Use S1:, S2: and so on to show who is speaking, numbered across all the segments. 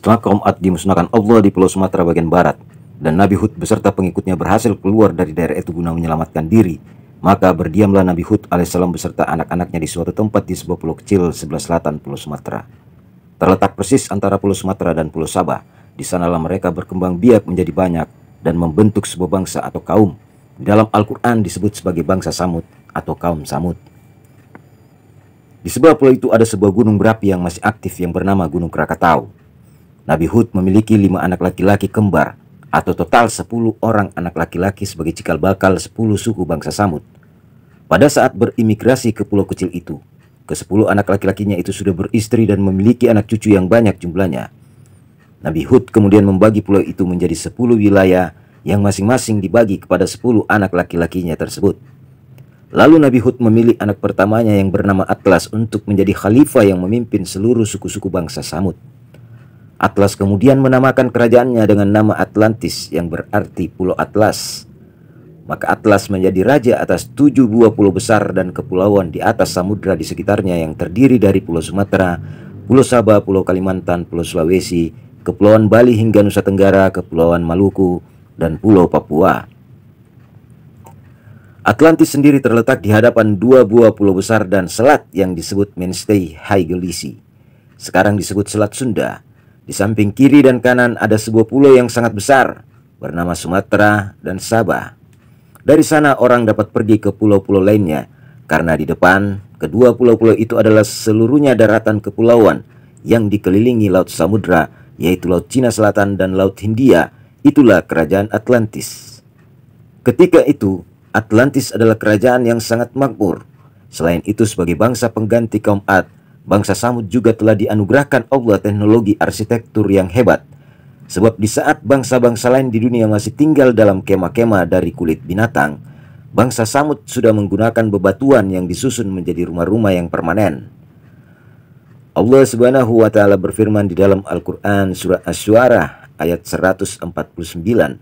S1: Setelah kaum Ad dimusnahkan Allah di Pulau Sumatera bagian barat, dan Nabi Hud beserta pengikutnya berhasil keluar dari daerah itu guna menyelamatkan diri, maka berdiamlah Nabi Hud alaihissalam beserta anak-anaknya di suatu tempat di sebuah pulau kecil sebelah selatan Pulau Sumatera. Terletak persis antara Pulau Sumatera dan Pulau Sabah. Di sanalah mereka berkembang biak menjadi banyak dan membentuk sebuah bangsa atau kaum. Di dalam Al-Quran disebut sebagai bangsa Samud atau kaum Samud. Di sebelah pulau itu ada sebuah gunung berapi yang masih aktif yang bernama Gunung Krakatau. Nabi Hud memiliki 5 anak laki-laki kembar, atau total 10 orang anak laki-laki sebagai cikal bakal 10 suku bangsa Samud. Pada saat berimigrasi ke pulau kecil itu, ke-10 anak laki-lakinya itu sudah beristri dan memiliki anak cucu yang banyak jumlahnya. Nabi Hud kemudian membagi pulau itu menjadi 10 wilayah yang masing-masing dibagi kepada 10 anak laki-lakinya tersebut. Lalu Nabi Hud memilih anak pertamanya yang bernama Atlas untuk menjadi khalifah yang memimpin seluruh suku-suku bangsa Samud. Atlas kemudian menamakan kerajaannya dengan nama Atlantis yang berarti Pulau Atlas. Maka Atlas menjadi raja atas 7 buah pulau besar dan kepulauan di atas samudra di sekitarnya yang terdiri dari Pulau Sumatera, Pulau Sabah, Pulau Kalimantan, Pulau Sulawesi, Kepulauan Bali hingga Nusa Tenggara, Kepulauan Maluku, dan Pulau Papua. Atlantis sendiri terletak di hadapan 2 buah pulau besar dan selat yang disebut Mainstay Haigelisi. Sekarang disebut Selat Sunda. Di samping kiri dan kanan ada sebuah pulau yang sangat besar bernama Sumatera dan Sabah. Dari sana orang dapat pergi ke pulau-pulau lainnya karena di depan kedua pulau-pulau itu adalah seluruhnya daratan kepulauan yang dikelilingi laut samudra, yaitu Laut Cina Selatan dan Laut Hindia. Itulah kerajaan Atlantis. Ketika itu Atlantis adalah kerajaan yang sangat makmur. Selain itu sebagai bangsa pengganti kaum Ad, bangsa Samud juga telah dianugerahkan Allah teknologi arsitektur yang hebat. Sebab di saat bangsa-bangsa lain di dunia masih tinggal dalam kemah-kemah dari kulit binatang, bangsa Samud sudah menggunakan bebatuan yang disusun menjadi rumah-rumah yang permanen. Allah Subhanahu wa Ta'ala berfirman di dalam Al-Quran surah Asy-Syu'ara ayat 149,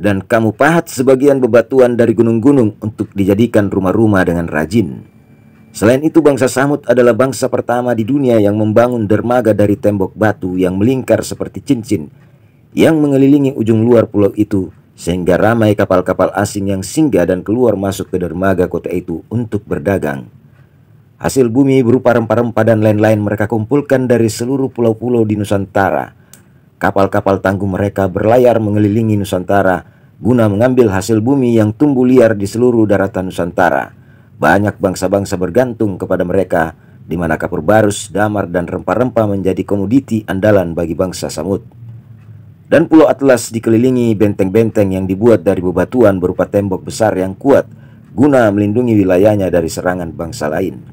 S1: "Dan kamu pahat sebagian bebatuan dari gunung-gunung untuk dijadikan rumah-rumah dengan rajin." Selain itu bangsa Samud adalah bangsa pertama di dunia yang membangun dermaga dari tembok batu yang melingkar seperti cincin yang mengelilingi ujung luar pulau itu, sehingga ramai kapal-kapal asing yang singgah dan keluar masuk ke dermaga kota itu untuk berdagang. Hasil bumi berupa rempah-rempah dan lain-lain mereka kumpulkan dari seluruh pulau-pulau di Nusantara. Kapal-kapal tangguh mereka berlayar mengelilingi Nusantara guna mengambil hasil bumi yang tumbuh liar di seluruh daratan Nusantara. Banyak bangsa-bangsa bergantung kepada mereka, di mana kapur barus, damar, dan rempah-rempah menjadi komoditi andalan bagi bangsa Samud. Dan Pulau Atlas dikelilingi benteng-benteng yang dibuat dari bebatuan berupa tembok besar yang kuat, guna melindungi wilayahnya dari serangan bangsa lain.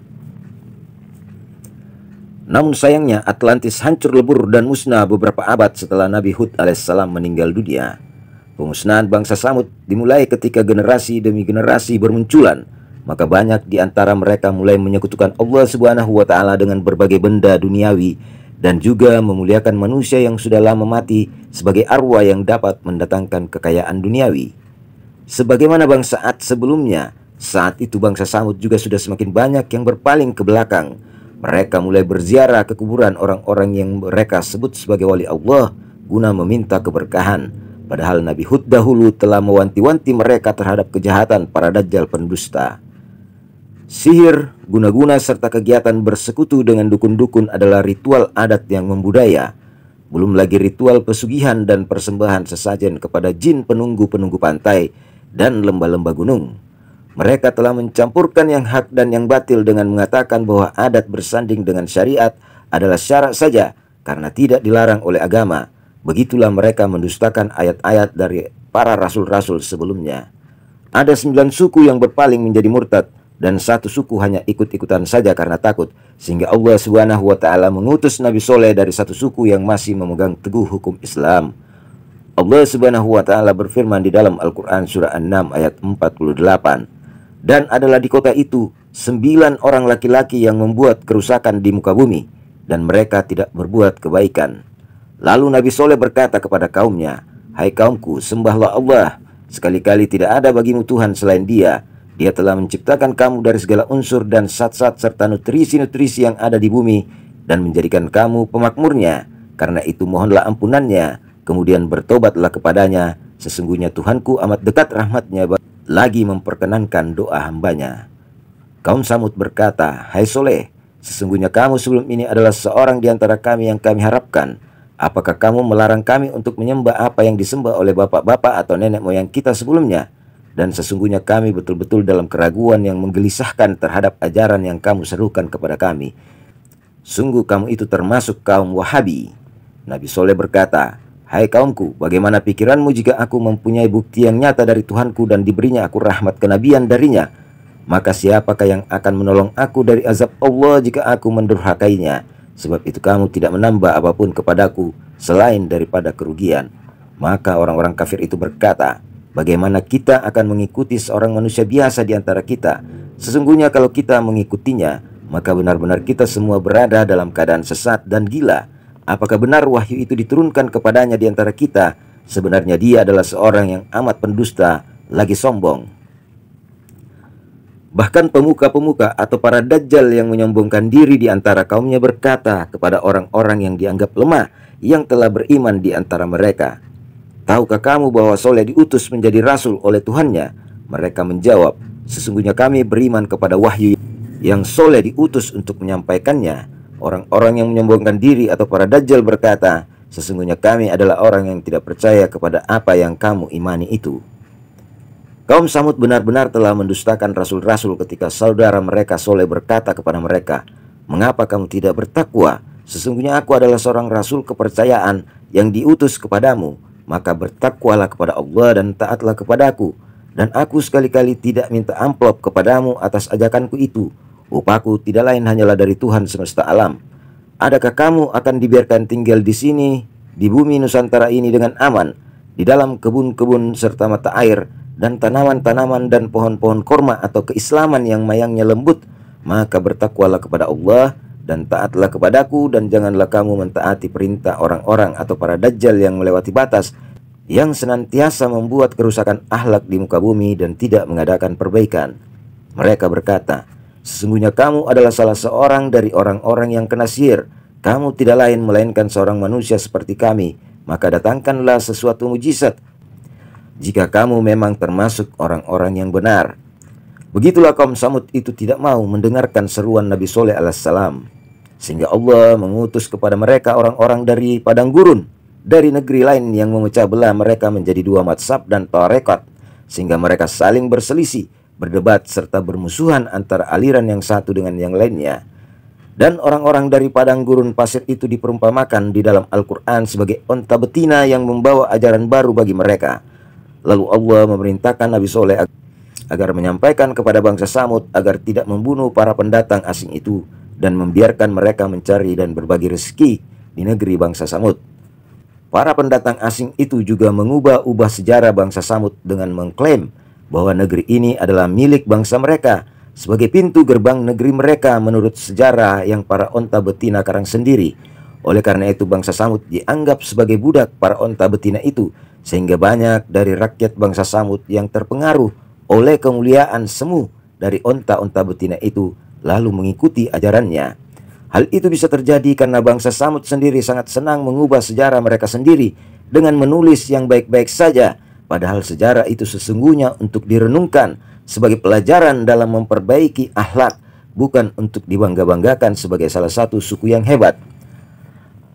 S1: Namun sayangnya Atlantis hancur lebur dan musnah beberapa abad setelah Nabi Hud alaihissalam meninggal dunia. Pemusnahan bangsa Samud dimulai ketika generasi demi generasi bermunculan. Maka banyak di antara mereka mulai menyekutukan Allah Subhanahu wa Ta'ala dengan berbagai benda duniawi dan juga memuliakan manusia yang sudah lama mati sebagai arwah yang dapat mendatangkan kekayaan duniawi. Sebagaimana bangsa Ad sebelumnya, saat itu bangsa Samud juga sudah semakin banyak yang berpaling ke belakang. Mereka mulai berziarah ke kuburan orang-orang yang mereka sebut sebagai wali Allah guna meminta keberkahan. Padahal Nabi Hud dahulu telah mewanti-wanti mereka terhadap kejahatan para dajjal pendusta. Sihir, guna-guna serta kegiatan bersekutu dengan dukun-dukun adalah ritual adat yang membudaya. Belum lagi ritual pesugihan dan persembahan sesajen kepada jin penunggu-penunggu pantai dan lembah-lembah gunung. Mereka telah mencampurkan yang hak dan yang batil dengan mengatakan bahwa adat bersanding dengan syariat adalah syarat saja karena tidak dilarang oleh agama. Begitulah mereka mendustakan ayat-ayat dari para rasul-rasul sebelumnya. Ada 9 suku yang berpaling menjadi murtad, dan 1 suku hanya ikut-ikutan saja karena takut, sehingga Allah Subhanahu wa Ta'ala mengutus Nabi Soleh dari 1 suku yang masih memegang teguh hukum Islam. Allah Subhanahu wa Ta'ala berfirman di dalam Al-Quran surah An-Nam ayat 48, "Dan adalah di kota itu 9 orang laki-laki yang membuat kerusakan di muka bumi, dan mereka tidak berbuat kebaikan." Lalu Nabi Soleh berkata kepada kaumnya, "Hai kaumku, sembahlah Allah, sekali-kali tidak ada bagimu Tuhan selain Dia. Dia telah menciptakan kamu dari segala unsur dan zat-zat serta nutrisi-nutrisi yang ada di bumi dan menjadikan kamu pemakmurnya. Karena itu mohonlah ampunannya, kemudian bertobatlah kepadanya. Sesungguhnya Tuhanku amat dekat rahmatnya, lagi memperkenankan doa hambanya. Kaum Samud berkata, "Hai Soleh, sesungguhnya kamu sebelum ini adalah seorang di antara kami yang kami harapkan. Apakah kamu melarang kami untuk menyembah apa yang disembah oleh bapak-bapak atau nenek moyang kita sebelumnya? Dan sesungguhnya kami betul-betul dalam keraguan yang menggelisahkan terhadap ajaran yang kamu serukan kepada kami. Sungguh kamu itu termasuk kaum Wahabi." Nabi Soleh berkata, "Hai kaumku, bagaimana pikiranmu jika aku mempunyai bukti yang nyata dari Tuhanku dan diberinya aku rahmat kenabian darinya? Maka siapakah yang akan menolong aku dari azab Allah jika aku mendurhakainya? Sebab itu kamu tidak menambah apapun kepadaku selain daripada kerugian." Maka orang-orang kafir itu berkata, "Bagaimana kita akan mengikuti seorang manusia biasa di antara kita? Sesungguhnya kalau kita mengikutinya, maka benar-benar kita semua berada dalam keadaan sesat dan gila. Apakah benar wahyu itu diturunkan kepadanya di antara kita? Sebenarnya dia adalah seorang yang amat pendusta, lagi sombong." Bahkan pemuka-pemuka atau para dajjal yang menyombongkan diri di antara kaumnya berkata kepada orang-orang yang dianggap lemah yang telah beriman di antara mereka, "Tahukah kamu bahwa Soleh diutus menjadi rasul oleh Tuhannya?" Mereka menjawab, "Sesungguhnya kami beriman kepada wahyu yang Soleh diutus untuk menyampaikannya." Orang-orang yang menyombongkan diri atau para dajjal berkata, "Sesungguhnya kami adalah orang yang tidak percaya kepada apa yang kamu imani itu." Kaum Samud benar-benar telah mendustakan rasul-rasul ketika saudara mereka Soleh berkata kepada mereka, "Mengapa kamu tidak bertakwa? Sesungguhnya aku adalah seorang rasul kepercayaan yang diutus kepadamu. Maka bertakwalah kepada Allah dan taatlah kepadaku. Dan aku sekali-kali tidak minta amplop kepadamu atas ajakanku itu. Upahku tidak lain hanyalah dari Tuhan semesta alam. Adakah kamu akan dibiarkan tinggal di sini, di bumi Nusantara ini dengan aman, di dalam kebun-kebun serta mata air, dan tanaman-tanaman dan pohon-pohon korma atau keislaman yang mayangnya lembut? Maka bertakwalah kepada Allah dan taatlah kepadaku, dan janganlah kamu mentaati perintah orang-orang atau para dajjal yang melewati batas, yang senantiasa membuat kerusakan akhlak di muka bumi dan tidak mengadakan perbaikan." Mereka berkata, "Sesungguhnya kamu adalah salah seorang dari orang-orang yang kena sihir. Kamu tidak lain melainkan seorang manusia seperti kami. Maka datangkanlah sesuatu mujizat jika kamu memang termasuk orang-orang yang benar." Begitulah kaum Samud itu tidak mau mendengarkan seruan Nabi Soleh alaihissalam, sehingga Allah mengutus kepada mereka orang-orang dari padang gurun, dari negeri lain yang memecah belah mereka menjadi dua mazhab dan tarekat, sehingga mereka saling berselisih, berdebat serta bermusuhan antara aliran yang satu dengan yang lainnya. Dan orang-orang dari padang gurun pasir itu diperumpamakan di dalam Al-Quran sebagai onta betina yang membawa ajaran baru bagi mereka. Lalu Allah memerintahkan Nabi Soleh agar menyampaikan kepada bangsa Samud agar tidak membunuh para pendatang asing itu dan membiarkan mereka mencari dan berbagi rezeki di negeri bangsa Samud. Para pendatang asing itu juga mengubah-ubah sejarah bangsa Samud dengan mengklaim bahwa negeri ini adalah milik bangsa mereka sebagai pintu gerbang negeri mereka menurut sejarah yang para onta betina karang sendiri. Oleh karena itu bangsa Samud dianggap sebagai budak para onta betina itu, sehingga banyak dari rakyat bangsa Samud yang terpengaruh oleh kemuliaan semu dari onta-onta betina itu lalu mengikuti ajarannya. Hal itu bisa terjadi karena bangsa Samud sendiri sangat senang mengubah sejarah mereka sendiri dengan menulis yang baik-baik saja, padahal sejarah itu sesungguhnya untuk direnungkan sebagai pelajaran dalam memperbaiki akhlak, bukan untuk dibangga-banggakan sebagai salah satu suku yang hebat.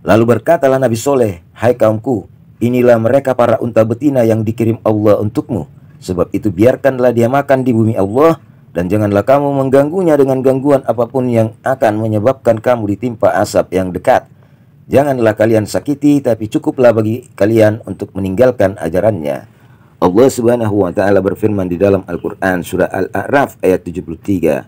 S1: Lalu berkatalah Nabi Soleh, "Hai kaumku, inilah mereka para unta betina yang dikirim Allah untukmu. Sebab itu biarkanlah dia makan di bumi Allah, dan janganlah kamu mengganggunya dengan gangguan apapun yang akan menyebabkan kamu ditimpa asap yang dekat. Janganlah kalian sakiti, tapi cukuplah bagi kalian untuk meninggalkan ajarannya." Allah Subhanahu wa ta'ala berfirman di dalam Al-Quran surah Al-A'raf ayat 73,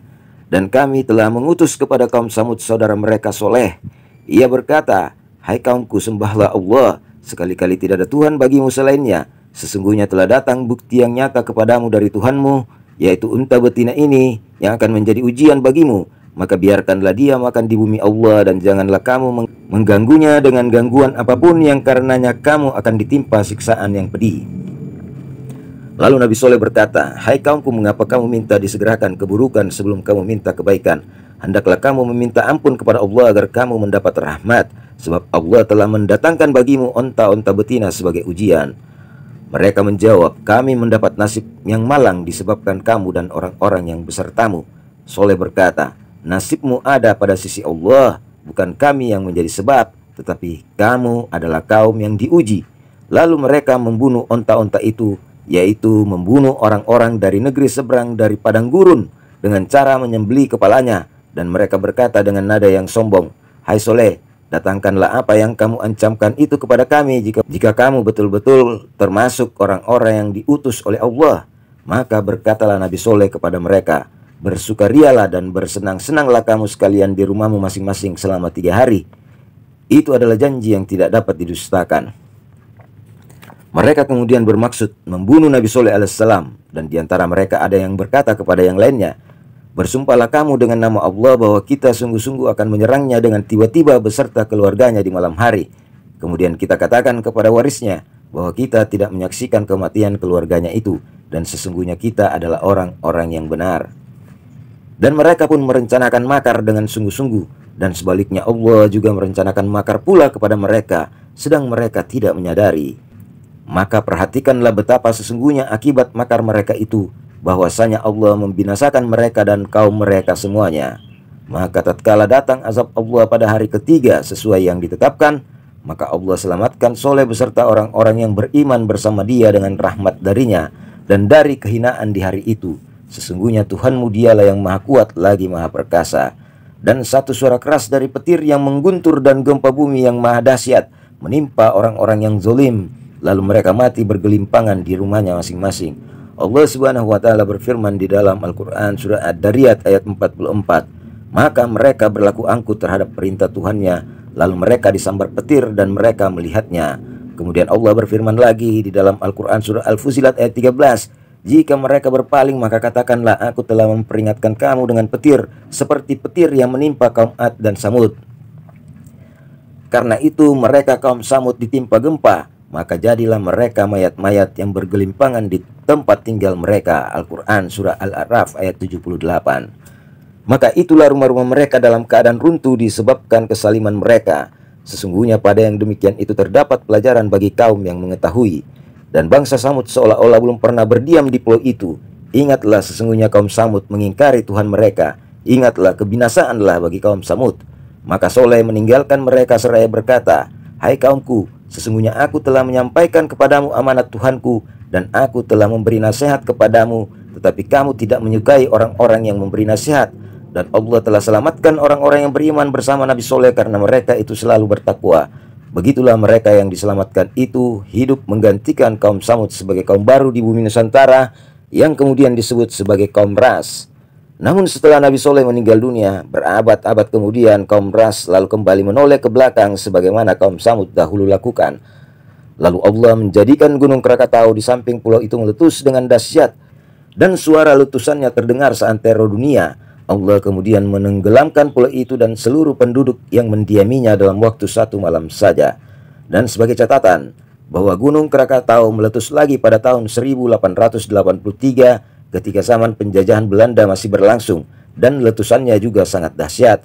S1: "Dan kami telah mengutus kepada kaum Samud saudara mereka Soleh. Ia berkata, 'Hai kaumku, sembahlah Allah, sekali-kali tidak ada Tuhan bagimu selainnya. Sesungguhnya telah datang bukti yang nyata kepadamu dari Tuhanmu, yaitu unta betina ini yang akan menjadi ujian bagimu. Maka biarkanlah dia makan di bumi Allah, dan janganlah kamu mengganggunya dengan gangguan apapun yang karenanya kamu akan ditimpa siksaan yang pedih.'" Lalu Nabi Soleh berkata, "Hai kaumku, mengapa kamu minta disegerakan keburukan sebelum kamu minta kebaikan? Hendaklah kamu meminta ampun kepada Allah agar kamu mendapat rahmat, sebab Allah telah mendatangkan bagimu onta-onta betina sebagai ujian." Mereka menjawab, "Kami mendapat nasib yang malang disebabkan kamu dan orang-orang yang besertamu." Soleh berkata, "Nasibmu ada pada sisi Allah, bukan kami yang menjadi sebab, tetapi kamu adalah kaum yang diuji." Lalu mereka membunuh onta-onta itu, yaitu membunuh orang-orang dari negeri seberang dari padang gurun dengan cara menyembelih kepalanya. Dan mereka berkata dengan nada yang sombong, "Hai Soleh, datangkanlah apa yang kamu ancamkan itu kepada kami jika kamu betul-betul termasuk orang-orang yang diutus oleh Allah." Maka berkatalah Nabi Soleh kepada mereka, "Bersukarialah dan bersenang-senanglah kamu sekalian di rumahmu masing-masing selama 3 hari. Itu adalah janji yang tidak dapat didustakan." Mereka kemudian bermaksud membunuh Nabi Soleh alaihissalam, dan diantara mereka ada yang berkata kepada yang lainnya, "Bersumpahlah kamu dengan nama Allah bahwa kita sungguh-sungguh akan menyerangnya dengan tiba-tiba beserta keluarganya di malam hari. Kemudian kita katakan kepada warisnya bahwa kita tidak menyaksikan kematian keluarganya itu, dan sesungguhnya kita adalah orang-orang yang benar." Dan mereka pun merencanakan makar dengan sungguh-sungguh, dan sebaliknya Allah juga merencanakan makar pula kepada mereka, sedang mereka tidak menyadari. Maka perhatikanlah betapa sesungguhnya akibat makar mereka itu, bahwasanya Allah membinasakan mereka dan kaum mereka semuanya. Maka tatkala datang azab Allah pada hari ketiga sesuai yang ditetapkan, maka Allah selamatkan Soleh beserta orang-orang yang beriman bersama dia dengan rahmat darinya dan dari kehinaan di hari itu. Sesungguhnya Tuhanmu dialah yang maha kuat lagi maha perkasa. Dan satu suara keras dari petir yang mengguntur dan gempa bumi yang maha dahsyat menimpa orang-orang yang zalim, lalu mereka mati bergelimpangan di rumahnya masing-masing. Allah Subhanahu wa taala berfirman di dalam Al-Qur'an surah Ad-Dariyat ayat 44, "Maka mereka berlaku angkuh terhadap perintah Tuhannya, lalu mereka disambar petir dan mereka melihatnya." Kemudian Allah berfirman lagi di dalam Al-Qur'an surah Al-Fusilat ayat 13, "Jika mereka berpaling, maka katakanlah, aku telah memperingatkan kamu dengan petir seperti petir yang menimpa kaum Ad dan Samud. Karena itu mereka kaum Samud ditimpa gempa, maka jadilah mereka mayat-mayat yang bergelimpangan di tempat tinggal mereka." Al-Quran surah Al-A'raf ayat 78. Maka itulah rumah-rumah mereka dalam keadaan runtuh disebabkan kesaliman mereka. Sesungguhnya pada yang demikian itu terdapat pelajaran bagi kaum yang mengetahui. Dan bangsa Samud seolah-olah belum pernah berdiam di pulau itu. Ingatlah sesungguhnya kaum Samud mengingkari Tuhan mereka. Ingatlah kebinasaanlah bagi kaum Samud. Maka Soleh meninggalkan mereka seraya berkata, "Hai kaumku, sesungguhnya aku telah menyampaikan kepadamu amanat Tuhanku, dan aku telah memberi nasihat kepadamu, tetapi kamu tidak menyukai orang-orang yang memberi nasihat. Dan Allah telah selamatkan orang-orang yang beriman bersama Nabi Soleh karena mereka itu selalu bertakwa. Begitulah mereka yang diselamatkan itu hidup menggantikan kaum Samud sebagai kaum baru di bumi Nusantara yang kemudian disebut sebagai kaum Ras. Namun setelah Nabi Soleh meninggal dunia, berabad-abad kemudian kaum Ras lalu kembali menoleh ke belakang sebagaimana kaum Samud dahulu lakukan. Lalu Allah menjadikan gunung Krakatau di samping pulau itu meletus dengan dahsyat, dan suara letusannya terdengar seantero dunia. Allah kemudian menenggelamkan pulau itu dan seluruh penduduk yang mendiaminya dalam waktu 1 malam saja. Dan sebagai catatan, bahwa gunung Krakatau meletus lagi pada tahun 1883 ketika zaman penjajahan Belanda masih berlangsung, dan letusannya juga sangat dahsyat,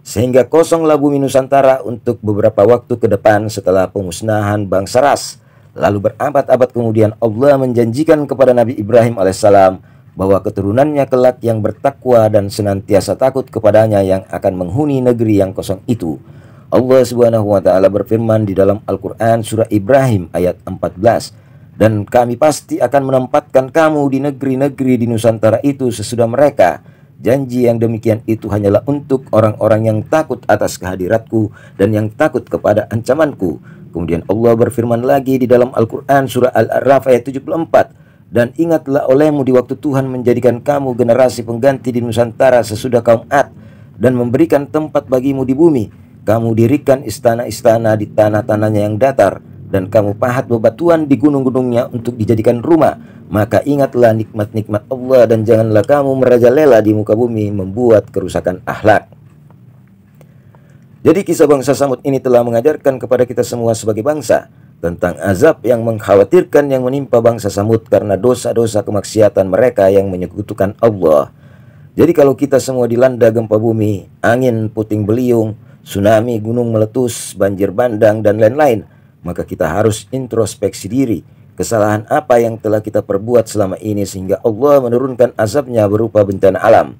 S1: sehingga kosonglah bumi Nusantara untuk beberapa waktu ke depan setelah pemusnahan bangsa Ras. Lalu berabad-abad kemudian Allah menjanjikan kepada Nabi Ibrahim alaihissalam bahwa keturunannya kelak yang bertakwa dan senantiasa takut kepadanya yang akan menghuni negeri yang kosong itu. Allah Subhanahu wa taala berfirman di dalam Al-Qur'an surah Ibrahim ayat 14, "Dan kami pasti akan menempatkan kamu di negeri-negeri di Nusantara itu sesudah mereka. Janji yang demikian itu hanyalah untuk orang-orang yang takut atas kehadiratku dan yang takut kepada ancamanku." Kemudian Allah berfirman lagi di dalam Al-Quran surah Al-A'raf ayat 74, "Dan ingatlah olehmu di waktu Tuhan menjadikan kamu generasi pengganti di Nusantara sesudah kaum Ad, dan memberikan tempat bagimu di bumi. Kamu dirikan istana-istana di tanah-tanahnya yang datar, dan kamu pahat bebatuan di gunung-gunungnya untuk dijadikan rumah. Maka ingatlah nikmat-nikmat Allah dan janganlah kamu merajalela di muka bumi membuat kerusakan akhlak." Jadi kisah bangsa Samud ini telah mengajarkan kepada kita semua sebagai bangsa tentang azab yang mengkhawatirkan yang menimpa bangsa Samud karena dosa-dosa kemaksiatan mereka yang menyekutukan Allah. Jadi kalau kita semua dilanda gempa bumi, angin puting beliung, tsunami, gunung meletus, banjir bandang, dan lain-lain, maka kita harus introspeksi diri. Kesalahan apa yang telah kita perbuat selama ini sehingga Allah menurunkan azabnya berupa bencana alam.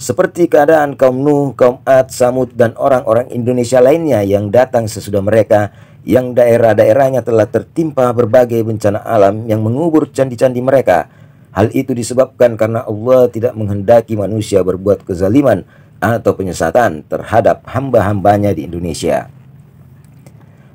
S1: Seperti keadaan kaum Nuh, kaum Ad, Samud, dan orang-orang Indonesia lainnya yang datang sesudah mereka, yang daerah-daerahnya telah tertimpa berbagai bencana alam yang mengubur candi-candi mereka. Hal itu disebabkan karena Allah tidak menghendaki manusia berbuat kezaliman atau penyesatan terhadap hamba-hambanya di Indonesia.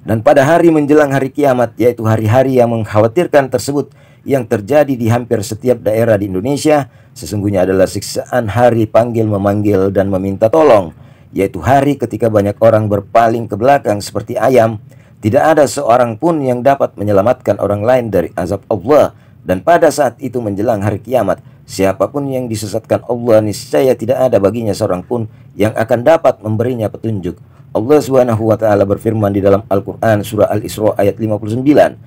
S1: Dan pada hari menjelang hari kiamat, yaitu hari-hari yang mengkhawatirkan tersebut yang terjadi di hampir setiap daerah di Indonesia, sesungguhnya adalah siksaan hari panggil memanggil dan meminta tolong, yaitu hari ketika banyak orang berpaling ke belakang seperti ayam. Tidak ada seorang pun yang dapat menyelamatkan orang lain dari azab Allah. Dan pada saat itu menjelang hari kiamat, siapapun yang disesatkan Allah, niscaya tidak ada baginya seorang pun yang akan dapat memberinya petunjuk. Allah Subhanahu wa taala berfirman di dalam Al-Qur'an surah Al-Isra ayat 59,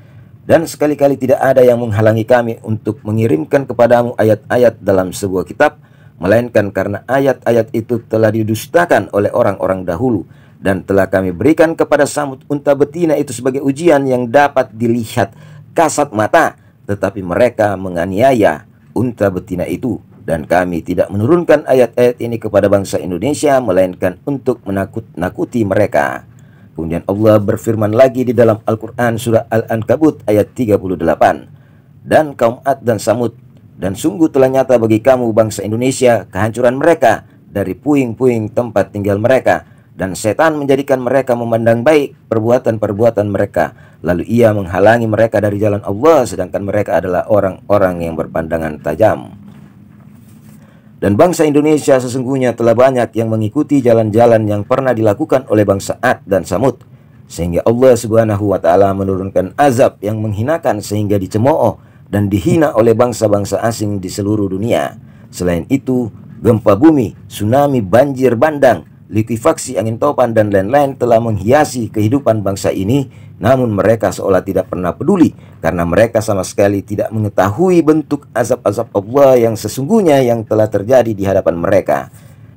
S1: "Dan sekali-kali tidak ada yang menghalangi kami untuk mengirimkan kepadamu ayat-ayat dalam sebuah kitab, melainkan karena ayat-ayat itu telah didustakan oleh orang-orang dahulu. Dan telah kami berikan kepada Samud unta betina itu sebagai ujian yang dapat dilihat kasat mata, tetapi mereka menganiaya unta betina itu. Dan kami tidak menurunkan ayat-ayat ini kepada bangsa Indonesia, melainkan untuk menakut-nakuti mereka." Kemudian Allah berfirman lagi di dalam Al-Quran surah Al-Ankabut ayat 38, "Dan kaum Ad dan Samud, dan sungguh telah nyata bagi kamu bangsa Indonesia kehancuran mereka dari puing-puing tempat tinggal mereka. Dan setan menjadikan mereka memandang baik perbuatan-perbuatan mereka. Lalu ia menghalangi mereka dari jalan Allah, sedangkan mereka adalah orang-orang yang berpandangan tajam. Dan bangsa Indonesia sesungguhnya telah banyak yang mengikuti jalan-jalan yang pernah dilakukan oleh bangsa Ad dan Samud, sehingga Allah Subhanahu wa taala menurunkan azab yang menghinakan sehingga dicemooh dan dihina oleh bangsa-bangsa asing di seluruh dunia. Selain itu, gempa bumi, tsunami, banjir bandang, likuifaksi angin topan, dan lain-lain telah menghiasi kehidupan bangsa ini, namun mereka seolah tidak pernah peduli karena mereka sama sekali tidak mengetahui bentuk azab-azab Allah yang sesungguhnya yang telah terjadi di hadapan mereka.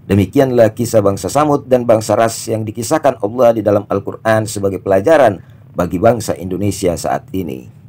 S1: Demikianlah kisah bangsa Samud dan bangsa Ras yang dikisahkan Allah di dalam Al-Quran sebagai pelajaran bagi bangsa Indonesia saat ini.